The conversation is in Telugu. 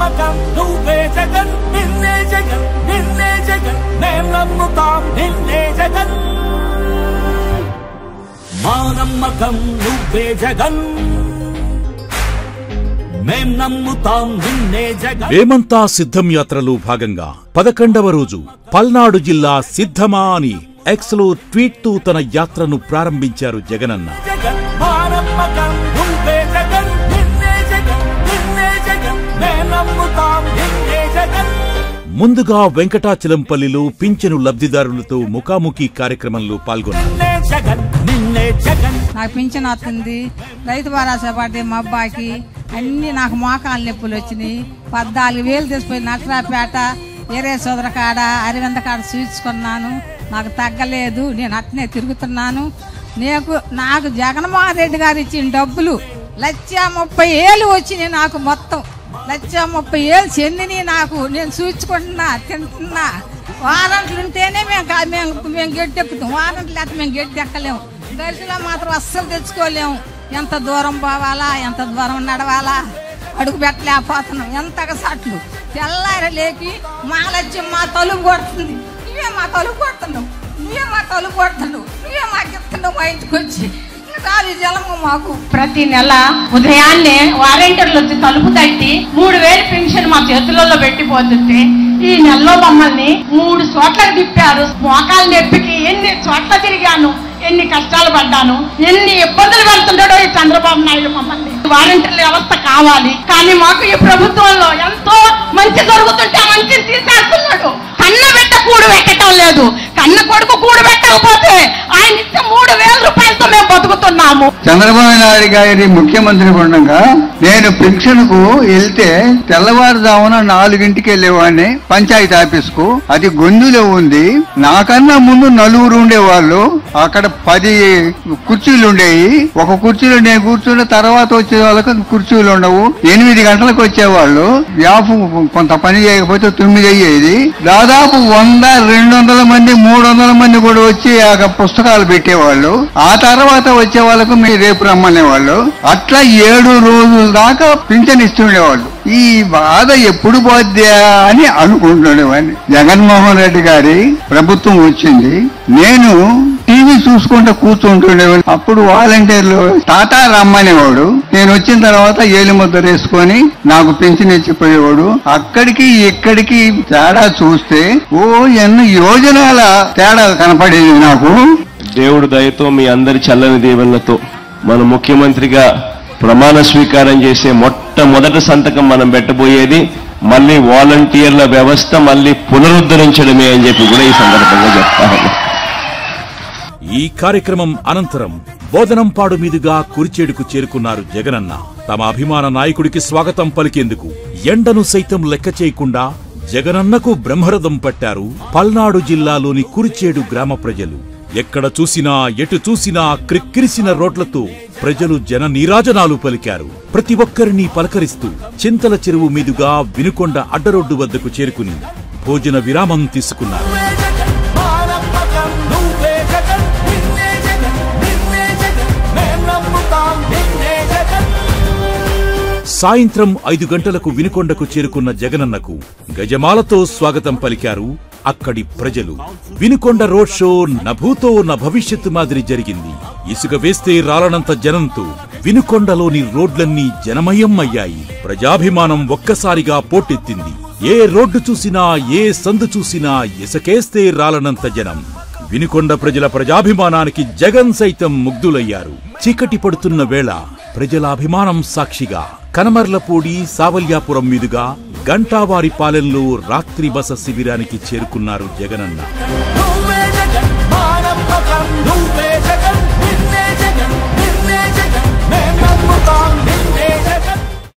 నమ్మకం నువ్వే జగన్ నిన్నే జగన్ నిన్నే జగన్ మేం నమ్ముతాం నిన్నే జగన్ మా నమ్మకం నువ్వే జగన్ మేం నమ్ముతాం నిన్నే జగన్. మేమంతా సిద్ధం యాత్రలో భాగంగా 11వ రోజు పల్నాడు జిల్లా సిద్ధమా అని ఎక్స్ లో ట్వీట్ తో తన యాత్రను ప్రారంభించారు జగనన్న. మా నమ్మకం నువ్వే జగన్ నిన్నే జగన్ నిన్నే జగన్ మేం నమ్ముతాం నిన్నే జగన్. ముందుగా వెంకటాచలంపల్లిలో పింఛను లబ్ధిదారులతో ముఖాముఖి కార్యక్రమంలో పాల్గొన్నారు. నాకు పింఛన్ వస్తుంది, రైతు భరోసా పడ్డాయి మా అబ్బాయికి, అన్ని నాకు మోకాలు నొప్పులు వచ్చినాయి. 14,000 తీసుకుపోయి నట్రాపేట ఏరే సోదర కాడ అరవింద కాడ చూసుకున్నాను, నాకు తగ్గలేదు. నేను అట్నే తిరుగుతున్నాను. నాకు జగన్మోహన్ రెడ్డి గారు ఇచ్చిన డబ్బులు 1,30,000 వచ్చినాయి. నాకు మొత్తం 1,30,000 చెందిని నాకు. నేను చూసుకుంటున్నా, తింటున్నా. వారంట్లు ఉంటేనే మేము గెడ్డెక్కుతాం, వారంట్లు లేకపోతే మేము గెడ్డెక్కలేము. గరిసెలో మాత్రం అస్సలు తెచ్చుకోలేము. ఎంత దూరం పోవాలా, ఎంత దూరం నడవాలా, అడుగు పెట్టలేకపోతున్నాం. ఎంతగా సట్లు తెల్లారి లేకి మాలచ్చి మా తలుపు కొడుతుంది. నువ్వే మా తలుపు కొడుతున్నావు, నువ్వే మా తలుపు కొడుతున్నావు, నువ్వే మాకు ఇస్తున్నావు మా ఇంటికి వచ్చి. జలము మాకు ప్రతి నెల ఉదయాన్నే వాలంటీర్లు వచ్చి తలుపు తట్టి 3,000 పెన్షన్ మా చేతులలో పెట్టిపోతుంటే ఈ నెలలో మమ్మల్ని 3 చోట్లకు తిప్పారు. మోకాలు నొప్పికి ఎన్ని చోట్ల తిరిగాను, ఎన్ని కష్టాలు పడ్డాను, ఎన్ని ఇబ్బందులు పడుతున్నాడో ఈ చంద్రబాబు నాయుడు మమ్మల్ని. వాలంటీర్ల వ్యవస్థ కావాలి, కానీ మాకు ఈ ప్రభుత్వంలో ఎంతో మంచి జరుగుతుంటే మంచి తీసేస్తున్నాడు. కన్న బిడ్డ కూడు పెట్టడం లేదు, కన్న కొడుకు కూడు పెట్టకపోతే ఆయన ఇచ్చే 3,000 రూపాయలతో మేము బతుకుతున్నాము. చంద్రబాబు నాయుడు గారి ముఖ్యమంత్రి ఉండగా నేను పెన్షన్ కు వెళ్తే తెల్లవారుజామున 4ంటికి వెళ్ళేవాడిని పంచాయతీ ఆఫీస్ కు. అది గొంతులో ఉంది. నాకన్నా ముందు 4 ఉండేవాళ్ళు. అక్కడ 10 కుర్చీలు ఉండేవి. ఒక కుర్చీలో నేను కూర్చున్న తర్వాత వచ్చే వాళ్ళకి కుర్చీలు ఉండవు. 8 గంటలకు వచ్చేవాళ్ళు. వ్యాపు కొంత పని చేయకపోతే 9 అయ్యేది. దాదాపు 100, 200 మంది, 300 మంది కూడా వచ్చి పుస్తకాలు పెట్టేవాళ్ళు. ఆ తర్వాత వచ్చే వాళ్ళకు మీరు రేపు రమ్మనేవాళ్ళు. అట్లా 7 రోజుల దాకా పింఛన్ ఇస్తుండేవాళ్ళు. ఈ బాధ ఎప్పుడు పోద్దా అని అనుకుంటుండేవాడిని. జగన్మోహన్ రెడ్డి గారి ప్రభుత్వం వచ్చింది. నేను టీవీ చూసుకుంటూ కూర్చుంటుండేవాడు. అప్పుడు వాలంటీర్లు టాటా రమ్మనేవాడు. నేను వచ్చిన తర్వాత ఏలిముద్ర వేసుకొని నాకు పెన్షన్ ఇచ్చిపోయేవాడు. అక్కడికి ఇక్కడికి తేడా చూస్తే ఎన్ని యోజనాల తేడా కనపడేది నాకు. దేవుడు దయతో మీ అందరి చల్లని దీవెనలతో మన ముఖ్యమంత్రిగా ప్రమాణ స్వీకారం చేసే మొట్టమొదటి సంతకం మనం పెట్టబోయేది మళ్ళీ వాలంటీర్ల వ్యవస్థ మళ్ళీ పునరుద్ధరించడమే అని చెప్పి కూడా ఈ సందర్భంగా చెప్తాను. ఈ కార్యక్రమం అనంతరం బోధనంపాడు మీదుగా కురిచేడుకు చేరుకున్నారు జగనన్న. తమ అభిమాన నాయకుడికి స్వాగతం పలికేందుకు ఎండను సైతం లెక్క చేయకుండా జగనన్నకు బ్రహ్మరథం పట్టారు పల్నాడు జిల్లాలోని కురిచేడు గ్రామ ప్రజలు. ఎక్కడ చూసినా ఎటు చూసినా క్రిక్కిరిసిన రోడ్లతో ప్రజలు జన నీరాజనాలు పలికారు. ప్రతి ఒక్కరిని పలకరిస్తూ చింతల చెరువు మీదుగా వినుకొండ అడ్డరోడ్డు వద్దకు చేరుకుని భోజన విరామం తీసుకున్నారు. సాయంత్రం 5 గంటలకు వినుకొండకు చేరుకున్న జగనన్నకు గజమాలతో స్వాగతం పలికారు అక్కడి ప్రజలు. వినుకొండ రోడ్ షో నభూతో న భవిష్యత్తు మాదిరి జరిగింది. ఇసుక వేస్తే రాలనంత జనంతో వినుకొండలోని రోడ్లన్నీ జనమయం అయ్యాయి. ప్రజాభిమానం ఒక్కసారిగా పోటెత్తింది. ఏ రోడ్డు చూసినా, ఏ సందు చూసినా ఇసుకేస్తే రాలనంత జనం. వినుకొండ ప్రజల ప్రజాభిమానానికి జగన్ సైతం ముగ్ధులయ్యారు. చీకటి పడుతున్న వేళ ప్రజల అభిమానం సాక్షిగా కనమర్లపూడి, సావల్యాపురం మీదుగా గంటావారిపాలెంలో రాత్రి బస శిబిరానికి చేరుకున్నారు జగనన్న.